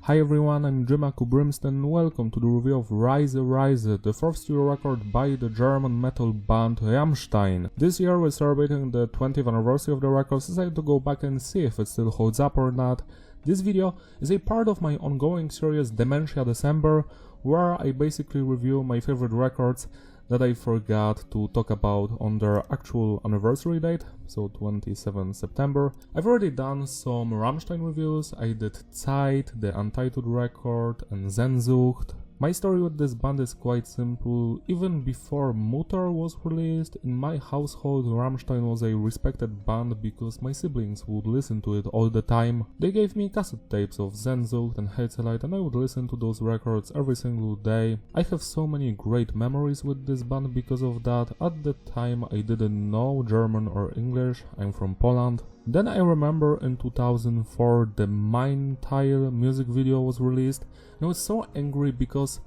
Hi everyone, I'm Jimaku Brimston. Welcome to the review of Reise Reise, the fourth studio record by the German metal band Rammstein. This year we're celebrating the 20th anniversary of the record, so I decided to go back and see if it still holds up or not. This video is a part of my ongoing series Dementia December, where I basically review my favorite records that I forgot to talk about on their actual anniversary date, so 27 September. I've already done some Rammstein reviews. I did Zeit, the Untitled Record, and Sehnsucht. My story with this band is quite simple. Even before Mutter was released, in my household Rammstein was a respected band because my siblings would listen to it all the time. They gave me cassette tapes of Sehnsucht and Herzeleid and I would listen to those records every single day. I have so many great memories with this band because of that. At the time I didn't know German or English, I'm from Poland. Then I remember in 2004 the Mein Teil music video was released, and I was so angry because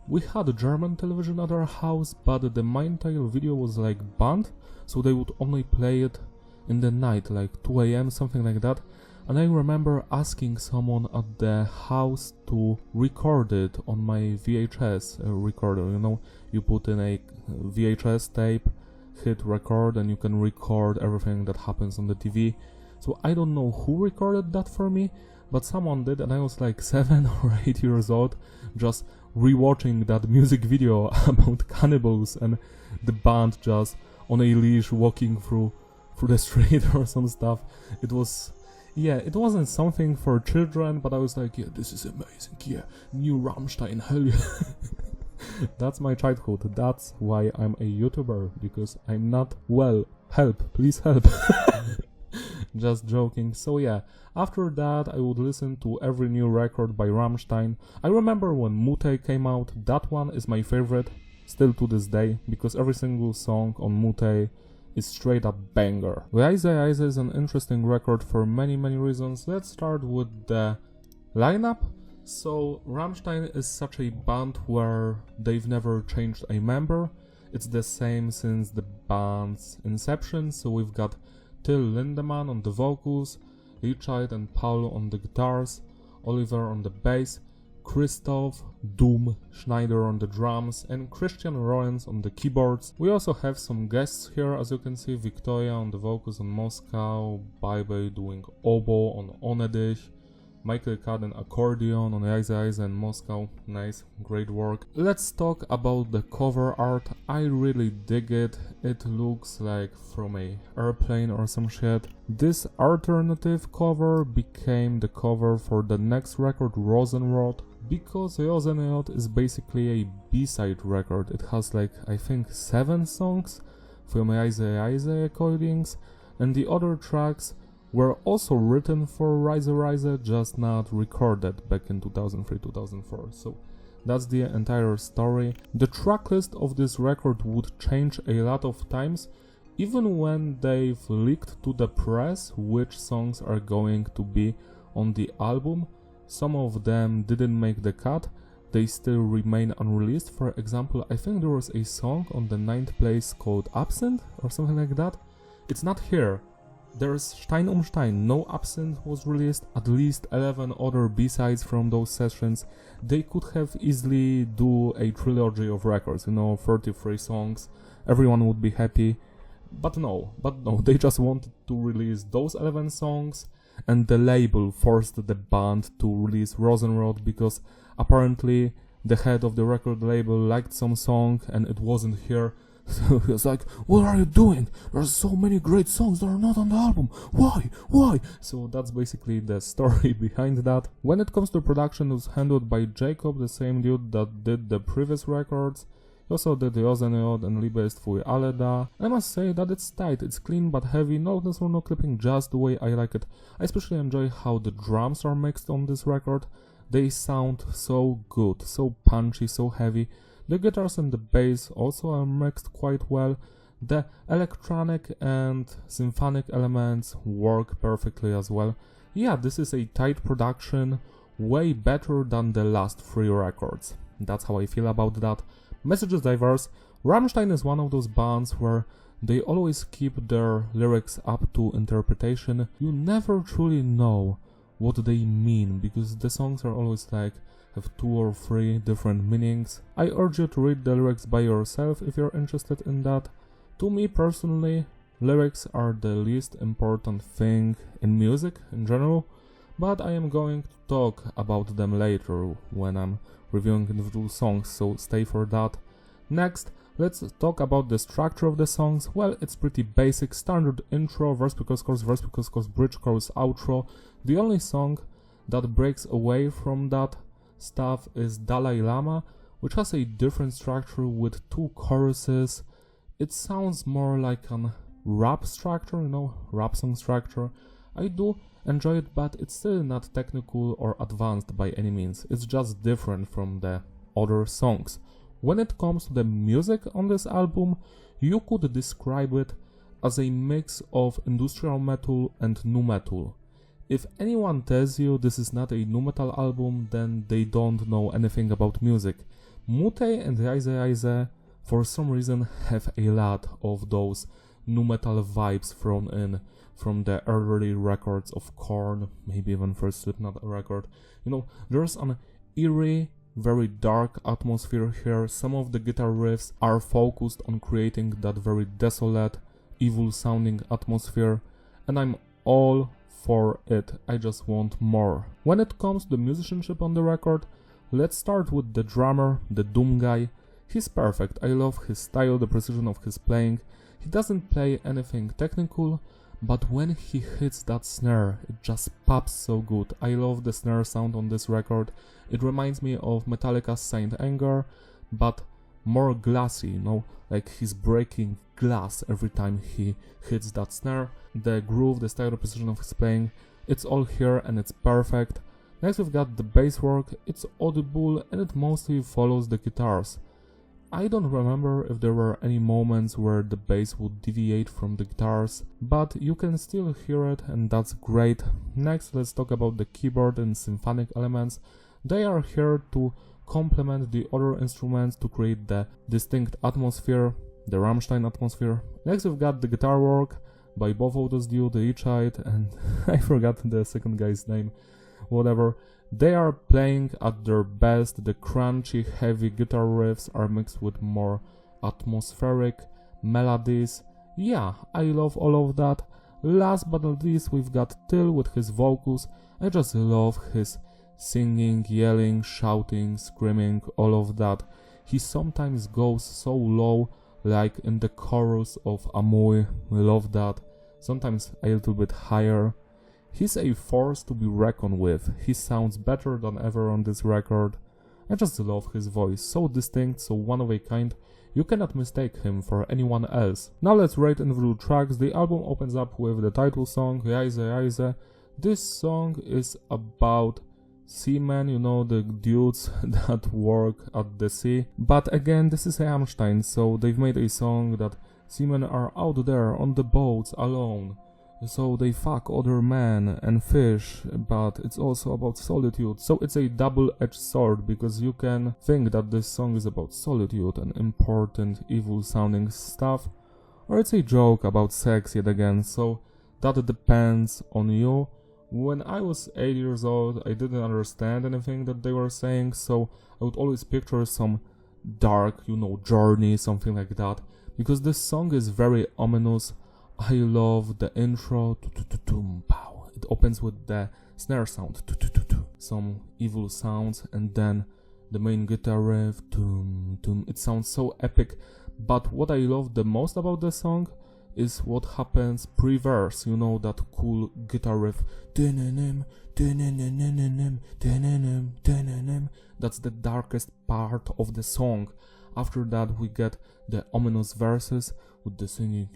we had a German television at our house, but the Mein Teil video was like banned, so they would only play it in the night, like 2 AM, something like that. And I remember asking someone at the house to record it on my VHS recorder. You know, you put in a VHS tape, hit record, and you can record everything that happens on the TV. So I don't know who recorded that for me, but someone did, and I was like 7 or 8 years old, just rewatching that music video about cannibals and the band just on a leash walking through the street or some stuff. It was, yeah, it wasn't something for children, but I was like, yeah, this is amazing, yeah, new Rammstein, hell yeah. That's my childhood. That's why I'm a YouTuber, because I'm not well. Help, please help. Just joking. So yeah, after that I would listen to every new record by Rammstein. I remember when Mute came out, that one is my favorite, still to this day, because every single song on Mute is straight up banger. Reise Reise is an interesting record for many reasons. Let's start with the lineup. So Rammstein is such a band where they've never changed a member. It's the same since the band's inception, so we've got Till Lindemann on the vocals, Richard and Paul on the guitars, Oliver on the bass, Christoph Doom Schneider on the drums, and Christian Roens on the keyboards. We also have some guests here, as you can see, Victoria on the vocals on Moscow, Bybey doing oboe on Onedich, Michael Kaden accordion on Reise Reise and Moscow. Nice, great work. Let's talk about the cover art. I really dig it. It looks like from a airplane or some shit. This alternative cover became the cover for the next record, Rosenrot, because Rosenrot is basically a B-side record. It has like, I think, 7 songs from Reise Reise recordings, and the other tracks were also written for Reise Reise, just not recorded back in 2003-2004. So that's the entire story. The tracklist of this record would change a lot of times, even when they've leaked to the press which songs are going to be on the album. Some of them didn't make the cut, they still remain unreleased. For example, I think there was a song on the 9th place called Absent or something like that. It's not here. There's Stein Stein, no Absent was released, at least 11 other B-sides from those sessions. They could have easily do a trilogy of records, you know, 33 songs, everyone would be happy. But no, they just wanted to release those 11 songs, and the label forced the band to release Rosenrot because apparently the head of the record label liked some song and it wasn't here. So he was like, what are you doing? There's so many great songs that are not on the album. Why? So that's basically the story behind that. When it comes to production, it was handled by Jacob, the same dude that did the previous records. He also did Rosenrot and Liebe ist für alle da. I must say that it's tight, it's clean but heavy, no notes or no clipping, just the way I like it. I especially enjoy how the drums are mixed on this record. They sound so good, so punchy, so heavy. The guitars and the bass also are mixed quite well. The electronic and symphonic elements work perfectly as well. Yeah, this is a tight production, way better than the last 3 records. That's how I feel about that. Message is diverse. Rammstein is one of those bands where they always keep their lyrics up to interpretation. You never truly know what they mean, because the songs are always like have 2 or 3 different meanings. I urge you to read the lyrics by yourself if you're interested in that. To me personally, lyrics are the least important thing in music in general, but I am going to talk about them later when I'm reviewing individual songs, so stay for that. Next, let's talk about the structure of the songs. Well, it's pretty basic, standard intro, verse, pre-chorus, verse, pre-chorus, bridge, chorus, outro. The only song that breaks away from that stuff is Dalai Lama, which has a different structure with 2 choruses. It sounds more like an rap structure, rap song structure. I do enjoy it, but it's still not technical or advanced by any means. It's just different from the other songs. When it comes to the music on this album, you could describe it as a mix of industrial metal and nu metal. If anyone tells you this is not a nu metal album, then they don't know anything about music. Mute and Reise Reise for some reason have a lot of those nu metal vibes thrown in from the early records of Korn, maybe even first Slipknot record. There's an eerie, very dark atmosphere here. Some of the guitar riffs are focused on creating that very desolate, evil sounding atmosphere, and I'm all for it. I just want more. When it comes to the musicianship on the record, let's start with the drummer, the Doom guy. He's perfect. I love his style, the precision of his playing. He doesn't play anything technical, but when he hits that snare, it just pops so good. I love the snare sound on this record. It reminds me of Metallica's Saint Anger, but more glassy, like he's breaking glass every time he hits that snare. The groove, the style, the precision of his playing, it's all here and it's perfect. Next we've got the bass work. It's audible and it mostly follows the guitars. I don't remember if there were any moments where the bass would deviate from the guitars, but you can still hear it and that's great. Next, let's talk about the keyboard and symphonic elements. They are here to complement the other instruments to create the distinct atmosphere, the Rammstein atmosphere. Next, we've got the guitar work by both of those dudes, Richard and I forgot the second guy's name, whatever. They are playing at their best. The crunchy, heavy guitar riffs are mixed with more atmospheric melodies. Yeah, I love all of that. Last but not least, we've got Till with his vocals. I just love his singing, yelling, shouting, screaming, all of that. He sometimes goes so low, like in the chorus of Amui. Love that. Sometimes a little bit higher. He's a force to be reckoned with. He sounds better than ever on this record. I just love his voice, so distinct, so one of a kind. You cannot mistake him for anyone else. Now let's rate individual tracks. The album opens up with the title song, Reise Reise. This song is about seamen, the dudes that work at the sea. But again, this is Rammstein, so they've made a song that seamen are out there on the boats alone. So they fuck other men and fish, but it's also about solitude. So it's a double-edged sword, because you can think that this song is about solitude and important, evil-sounding stuff, or it's a joke about sex yet again, so that depends on you. When I was 8 years old, I didn't understand anything that they were saying, so I would always picture some dark, journey, something like that, because this song is very ominous. I love the intro. It opens with the snare sound, some evil sounds, and then the main guitar riff. It sounds so epic. But what I love the most about the song is what happens pre-verse. That cool guitar riff. That's the darkest part of the song. After that, we get the ominous verses with the singing,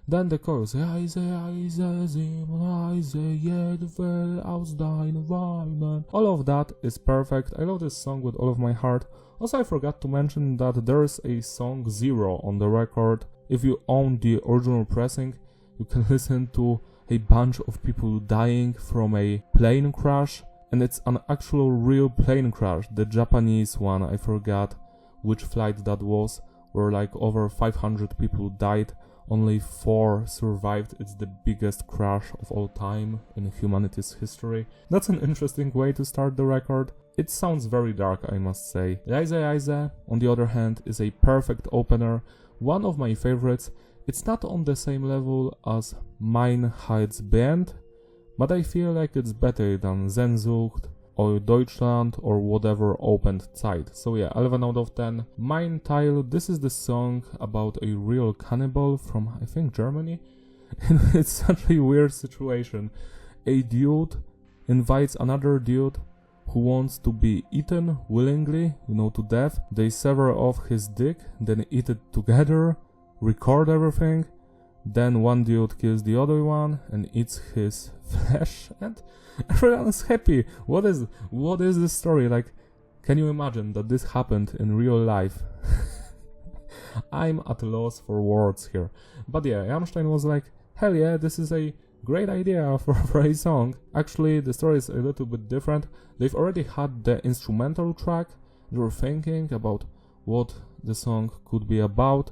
Then the chorus, Reise, Reise, sieben Reise, jede Welle aus deinen Weinen. All of that is perfect. I love this song with all of my heart. Also, I forgot to mention that there is a song 0 on the record. If you own the original pressing, you can listen to a bunch of people dying from a plane crash. And it's an actual real plane crash, the Japanese one, I forgot which flight that was, where like over 500 people died only 4 survived. It's the biggest crash of all time in humanity's history. That's an interesting way to start the record. It sounds very dark, I must say. Reise Reise, on the other hand, is a perfect opener, one of my favorites. It's not on the same level as Mein Herzband, but I feel like it's better than Sehnsucht or Deutschland or whatever opened Zeit. So yeah, 11 out of 10. Mein Teil, this is the song about a real cannibal from, I think, Germany. It's such a weird situation. A dude invites another dude who wants to be eaten willingly, to death. They sever off his dick, then eat it together, record everything. Then one dude kills the other one and eats his flesh, and everyone is happy. What is this story? Like, can you imagine that this happened in real life? I'm at a loss for words here. But yeah, Rammstein was like, hell yeah, this is a great idea for a song. Actually, the story is a little bit different. They've already had the instrumental track. They were thinking about what the song could be about.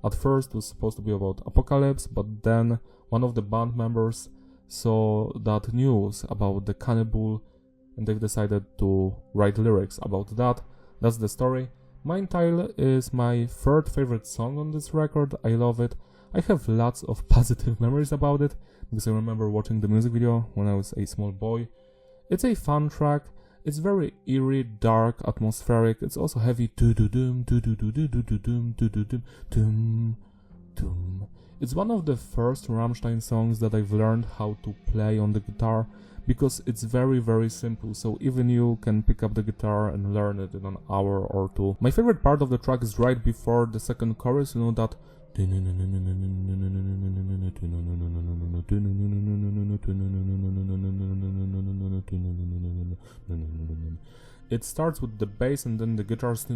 At first it was supposed to be about apocalypse, but then one of the band members saw that news about the cannibal and they've decided to write lyrics about that. That's the story. Mein Teil is my 3rd favorite song on this record. I love it. I have lots of positive memories about it because I remember watching the music video when I was a small boy. It's a fun track. It's very eerie, dark, atmospheric. It's also heavy. It's one of the first Rammstein songs that I've learned how to play on the guitar because it's very, very simple. So even you can pick up the guitar and learn it in an hour or 2. My favorite part of the track is right before the second chorus, that it starts with the bass and then the guitars.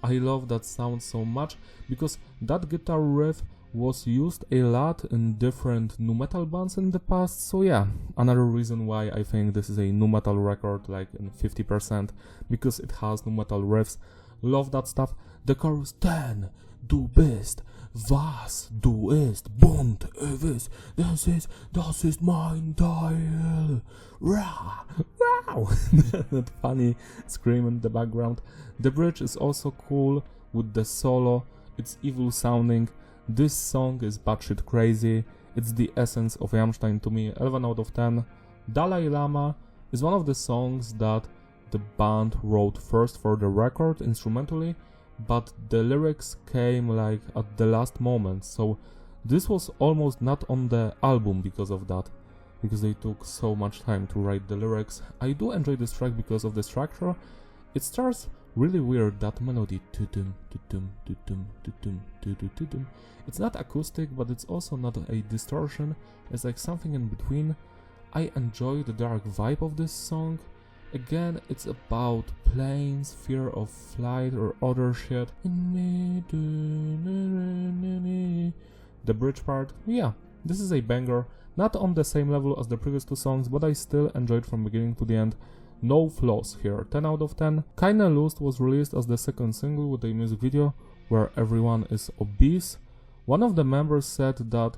I love that sound so much because that guitar riff was used a lot in different nu metal bands in the past. So yeah, another reason why I think this is a nu metal record, like in 50%, because it has nu metal riffs. Love that stuff. The chorus, denn du bist, was du ist, bunt, ewig, das ist mein Teil. Rah, wow! That funny scream in the background. The bridge is also cool with the solo. It's evil sounding. This song is batshit crazy. It's the essence of Rammstein to me. 11 out of 10. Dalai Lama is one of the songs that the band wrote first for the record instrumentally, but the lyrics came like at the last moment, so this was almost not on the album because of that, because they took so much time to write the lyrics. I do enjoy this track because of the structure. It starts really weird, that melody. It's not acoustic, but it's also not a distortion. It's like something in between. I enjoy the dark vibe of this song. Again, it's about planes, fear of flight or other shit. The bridge part, yeah, this is a banger. Not on the same level as the previous 2 songs, but I still enjoyed from beginning to the end. No flaws here, 10 out of 10. Kinda Lost was released as the second single with a music video where everyone is obese. One of the members said that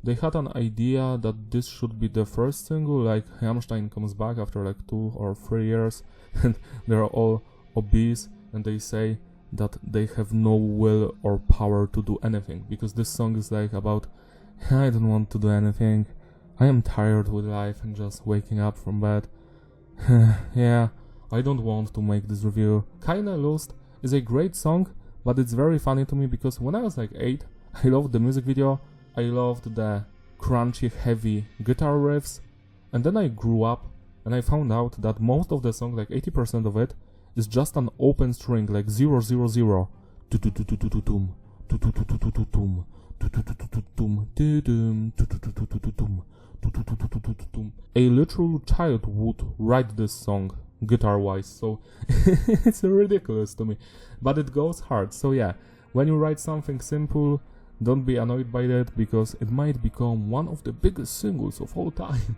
they had an idea that this should be the first single, like Rammstein comes back after like 2 or 3 years and they're all obese and they say that they have no will or power to do anything, because this song is like about, I don't want to do anything, I am tired with life and just waking up from bed. Yeah, I don't want to make this review. Kinda Lost is a great song, but it's very funny to me because when I was like 8, I loved the music video. I loved the crunchy, heavy guitar riffs, and then I grew up and I found out that most of the song, like 80% of it, is just an open string, like 0 0 0. A literal child would write this song guitar-wise, so it's ridiculous to me, but it goes hard. So yeah, when you write something simple, don't be annoyed by that, because it might become one of the biggest singles of all time.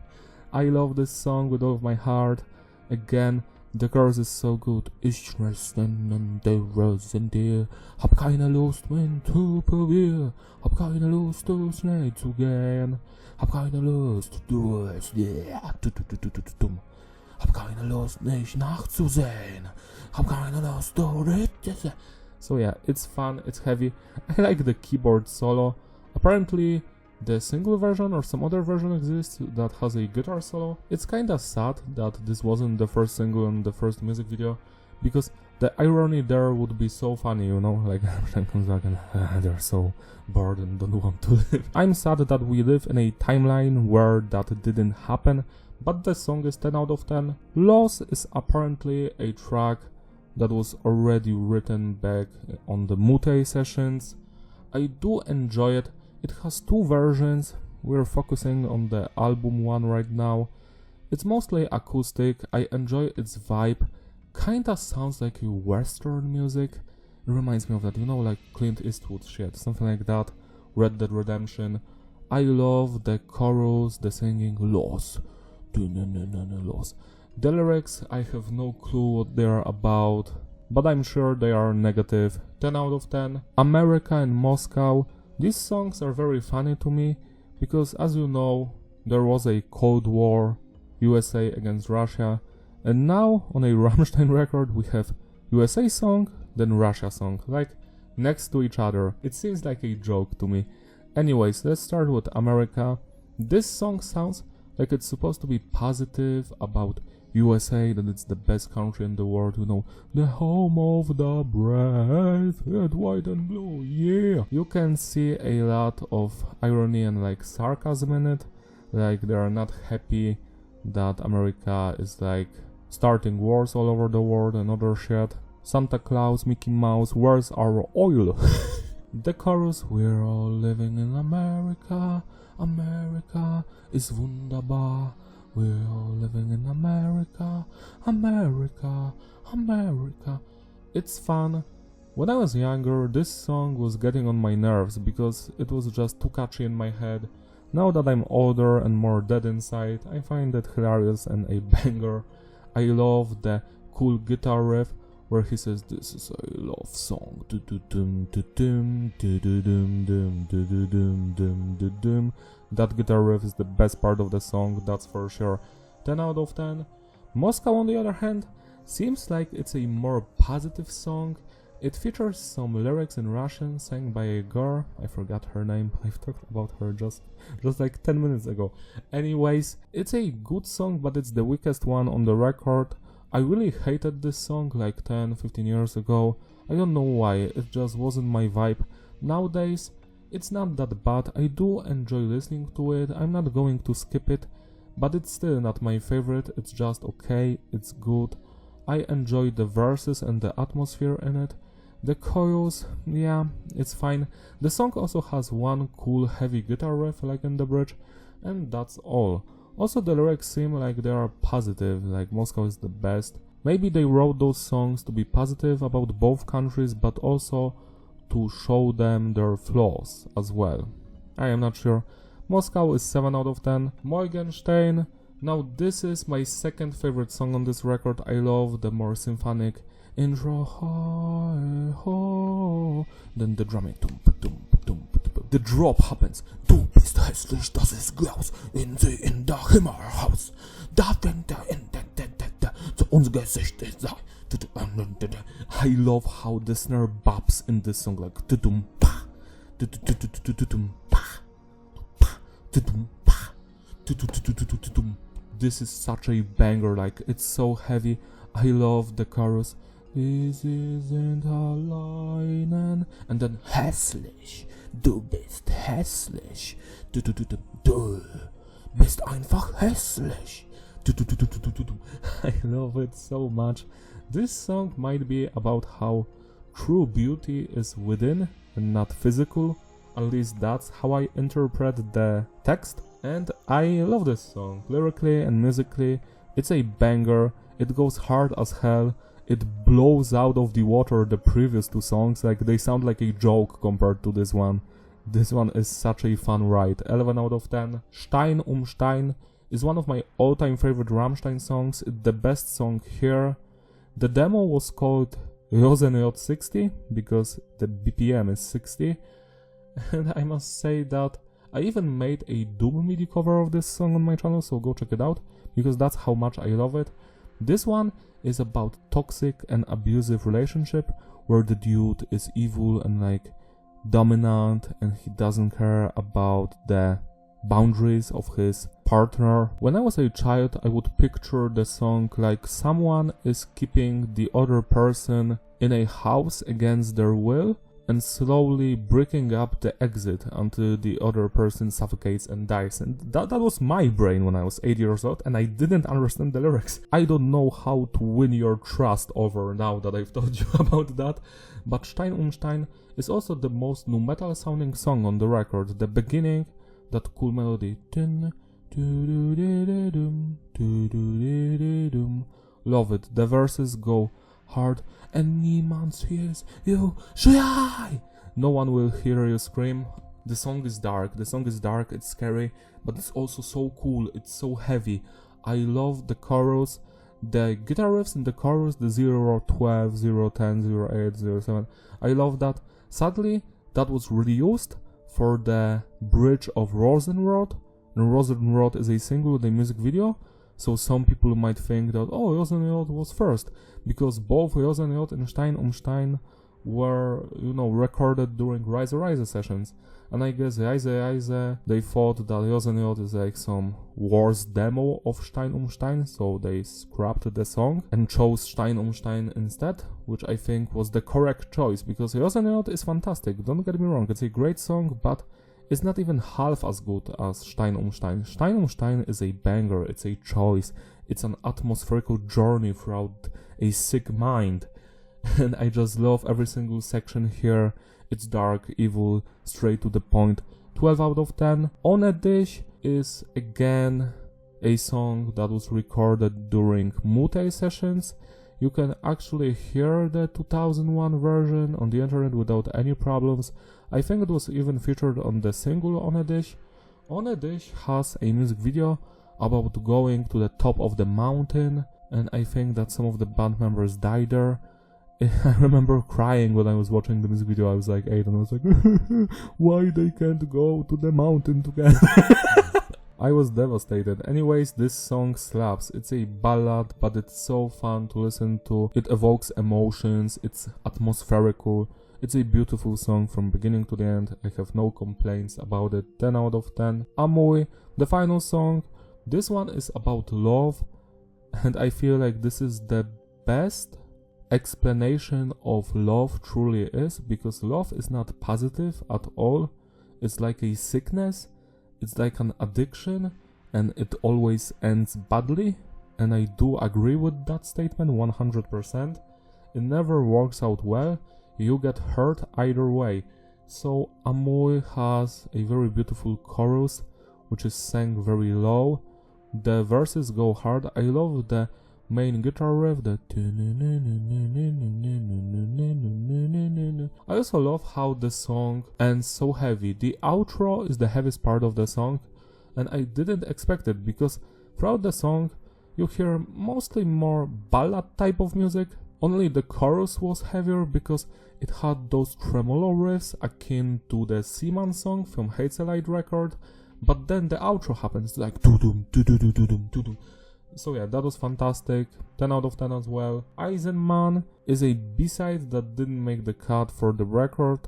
I love this song with all of my heart. Again, The chorus is so good. Ich rechnen in der Rosen dir. Hab keine Lust mehr zu probieren. Hab keine Lust, zu schnell zu gehen. Hab keine Lust, durch dumm. Hab keine Lust, nicht nachzusehen. Hab keine Lust, So yeah, it's fun, it's heavy. I like the keyboard solo. Apparently, the single version or some other version exists that has a guitar solo. It's kinda sad that this wasn't the first single in the first music video, because the irony there would be so funny, you know, like Rammstein comes back and they're so bored and don't want to live. I'm sad that we live in a timeline where that didn't happen, but the song is 10 out of 10. Loss is apparently a track that was already written back on the Mute sessions. I do enjoy it. It has two versions. We're focusing on the album one right now. It's mostly acoustic. I enjoy its vibe. Kinda sounds like a western music. It reminds me of that, you know, like Clint Eastwood shit, something like that. Red Dead Redemption. I love the chorus, the singing, loss. Loss. The lyrics, I have no clue what they are about, but I'm sure they are negative. 10 out of 10. America and Moscow. These songs are very funny to me, because as you know, there was a Cold War, USA against Russia, and now on a Rammstein record we have USA song, then Russia song, like next to each other. It seems like a joke to me. Anyways, let's start with America. This song sounds like it's supposed to be positive about USA, that it's the best country in the world, you know, the home of the brave, red, white and blue, yeah. You can see a lot of irony and like sarcasm in it, like they are not happy that America is like starting wars all over the world and other shit. Santa Claus, Mickey Mouse, where's our oil? The chorus, we're all living in America, America is wunderbar. We're all living in America, America, America. It's fun. When I was younger, this song was getting on my nerves because it was just too catchy in my head. Now that I'm older and more dead inside, I find it hilarious and a banger. I love the cool guitar riff where he says, "This is a love song." That guitar riff is the best part of the song, that's for sure. 10 out of 10. Moscow, on the other hand, seems like it's a more positive song. It features some lyrics in Russian sang by a girl. I forgot her name. I've talked about her just like 10 minutes ago. Anyways, it's a good song, but it's the weakest one on the record. I really hated this song like 10-15 years ago. I don't know why, it just wasn't my vibe. Nowadays, it's not that bad. I do enjoy listening to it. I'm not going to skip it, but it's still not my favorite. It's just okay, it's good. I enjoy the verses and the atmosphere in it. The chorus, yeah, it's fine. The song also has one cool heavy guitar riff like in the bridge, and that's all. Also, the lyrics seem like they are positive, like Moscow is the best. Maybe they wrote those songs to be positive about both countries, but also to show them their flaws as well. I am not sure. Moscow is 7 out of 10. Morgenstein. Now this is my second favorite song on this record. I love the more symphonic intro. Then the drumming. The drop happens. Du bist hässlich, das ist Klaus. In der Himmelhaus. Da fängt der in der zu unser Gesicht ist. I love how the snare bops in this song, like this is such a banger, like it's so heavy. I love the chorus. This isn't allein, and then hässlich, du bist hässlich, du bist einfach hässlich. I love it so much. This song might be about how true beauty is within and not physical. At least that's how I interpret the text. And I love this song. Lyrically and musically, it's a banger. It goes hard as hell. It blows out of the water the previous two songs. Like, they sound like a joke compared to this one. This one is such a fun ride. 11 out of 10. Stein Stein is one of my all-time favorite Rammstein songs. It's the best song here. The demo was called Reise 60 because the BPM is 60, and I must say that I even made a Doom MIDI cover of this song on my channel, so go check it out, because that's how much I love it. This one is about toxic and abusive relationship, where the dude is evil and like dominant, and he doesn't care about the boundaries of his partner. When I was a child, I would picture the song like someone is keeping the other person in a house against their will and slowly breaking up the exit until the other person suffocates and dies. And that was my brain when I was 8 years old, and I didn't understand the lyrics. I don't know how to win your trust over now that I've told you about that, but Stein Stein is also the most nu metal sounding song on the record. The beginning, that cool melody. Love it. The verses go hard, and niemand hears you schrei. No one will hear you scream. The song is dark, it's scary, but it's also so cool, it's so heavy. I love the chorus, the guitar riffs in the chorus, the 012, 010, 08, 07. I love that. Sadly, that was reused for the bridge of Rosenrod, and Rosenrod is a single with a music video. So some people might think that, oh, Rosenrod was first, because both Rosenrod and Stein were, recorded during Reise Reise sessions. And I guess Reise Reise, they thought that Rosenrod is like some worse demo of Stein, so they scrapped the song and chose Stein instead, which I think was the correct choice, because Rosenrod is fantastic, don't get me wrong, it's a great song, but it's not even half as good as Stein. Stein is a banger, it's a choice, it's an atmospherical journey throughout a sick mind, and I just love every single section here. It's dark, evil, straight to the point. 12 out of 10. Ohne dich is again a song that was recorded during Mute sessions. You can actually hear the 2001 version on the internet without any problems. I think it was even featured on the single Ohne dich. Ohne dich has a music video about going to the top of the mountain, and I think that some of the band members died there. I remember crying when I was watching the music video. I was like 8 and I was like, why they can't go to the mountain together? I was devastated. Anyways, this song slaps. It's a ballad, but it's so fun to listen to. It evokes emotions, it's atmospherical. It's a beautiful song from beginning to the end. I have no complaints about it. 10 out of 10. Amui, the final song. This one is about love, and I feel like this is the best explanation of love truly is, because love is not positive at all. It's like a sickness, it's like an addiction, and it always ends badly, and I do agree with that statement 100%. It never works out well, you get hurt either way. So Amui has a very beautiful chorus which is sang very low. The verses go hard. I love the main guitar riff, the I also love how the song ends so heavy. The outro is the heaviest part of the song, and I didn't expect it, because throughout the song you hear mostly more ballad type of music. Only the chorus was heavier because it had those tremolo riffs akin to the Seaman song from Hazelite record, but then the outro happens like doo-doom, doo-doo, doo-doom, doo-doom. So yeah, that was fantastic. 10 out of 10 as well. Eisenman is a B-side that didn't make the cut for the record.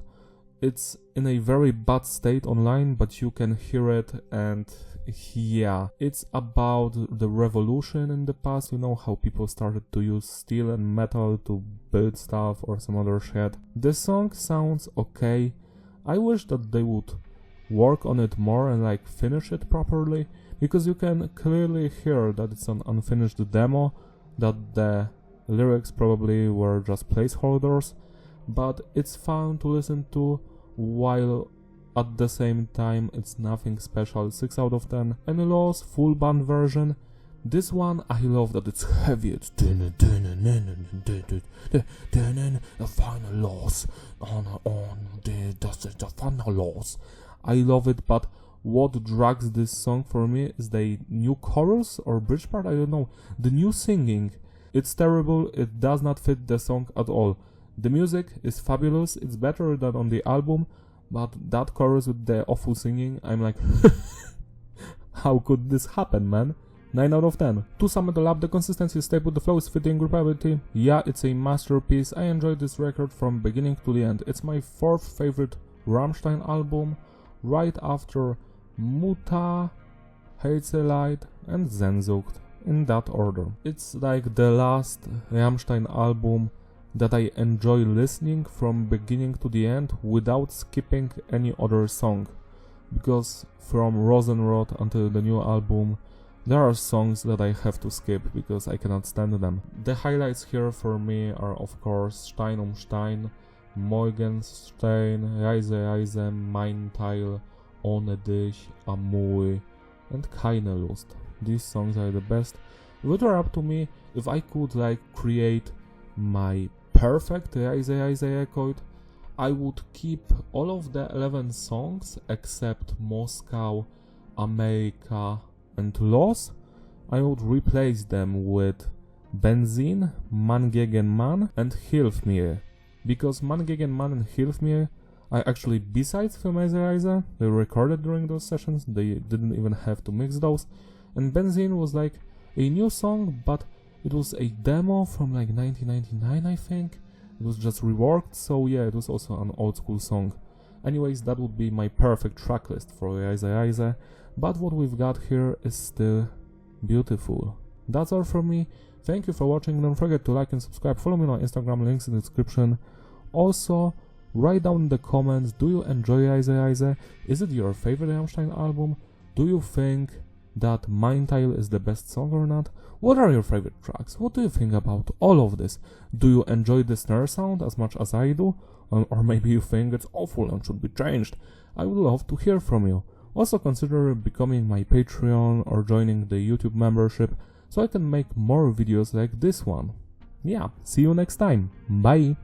It's in a very bad state online, but you can hear it, and yeah, it's about the revolution in the past, how people started to use steel and metal to build stuff or some other shit. The song sounds okay. I wish that they would work on it more and finish it properly, because you can clearly hear that it's an unfinished demo, that the lyrics probably were just placeholders, but it's fun to listen to, while at the same time it's nothing special. 6 out of 10. And Loss full band version. This one I love that it's heavy, it's the final loss the final loss. I love it, but what drags this song for me is the new chorus or bridge part, I don't know. The new singing, It's terrible, it does not fit the song at all. The music is fabulous, it's better than on the album, but that chorus with the awful singing, I'm like, how could this happen, man? 9 out of 10. To sum it all up, the consistency is stable, the flow is fitting, replayability. Yeah, it's a masterpiece. I enjoyed this record from beginning to the end. It's my 4th favorite Rammstein album, right after Muta, Herzeleid and Sehnsucht, in that order. It's like the last Rammstein album that I enjoy listening from beginning to the end without skipping any other song. Because from Rosenrot until the new album, there are songs that I have to skip because I cannot stand them. The highlights here for me are of course Stein um Stein, Morgenstein, Reise Reise, Mein Teil, Ohne dich, Amui and Keine Lust. These songs are the best. It would were up to me if I could like create my perfect Reise Reise record. I would keep all of the 11 songs except Moscow, America and Los. I would replace them with Benzin, Mann gegen Mann and Hilf mir. Because Mann gegen Mann and Hilf mir are actually B-sides from Reise Reise. They were recorded during those sessions, they didn't even have to mix those. And Benzin was like a new song, but it was a demo from like 1999 I think. It was just reworked, so yeah, it was also an old school song. Anyways, that would be my perfect track list for Reise Reise, but what we've got here is still beautiful. That's all from me. Thank you for watching. Don't forget to like and subscribe. Follow me on Instagram, links in the description. Also, write down in the comments, do you enjoy Reise Reise? Is it your favorite Rammstein album? Do you think that Mein Teil is the best song or not? What are your favorite tracks? What do you think about all of this? Do you enjoy the snare sound as much as I do? Or maybe you think it's awful and should be changed? I would love to hear from you. Also consider becoming my Patreon or joining the YouTube membership so I can make more videos like this one. Yeah, see you next time. Bye!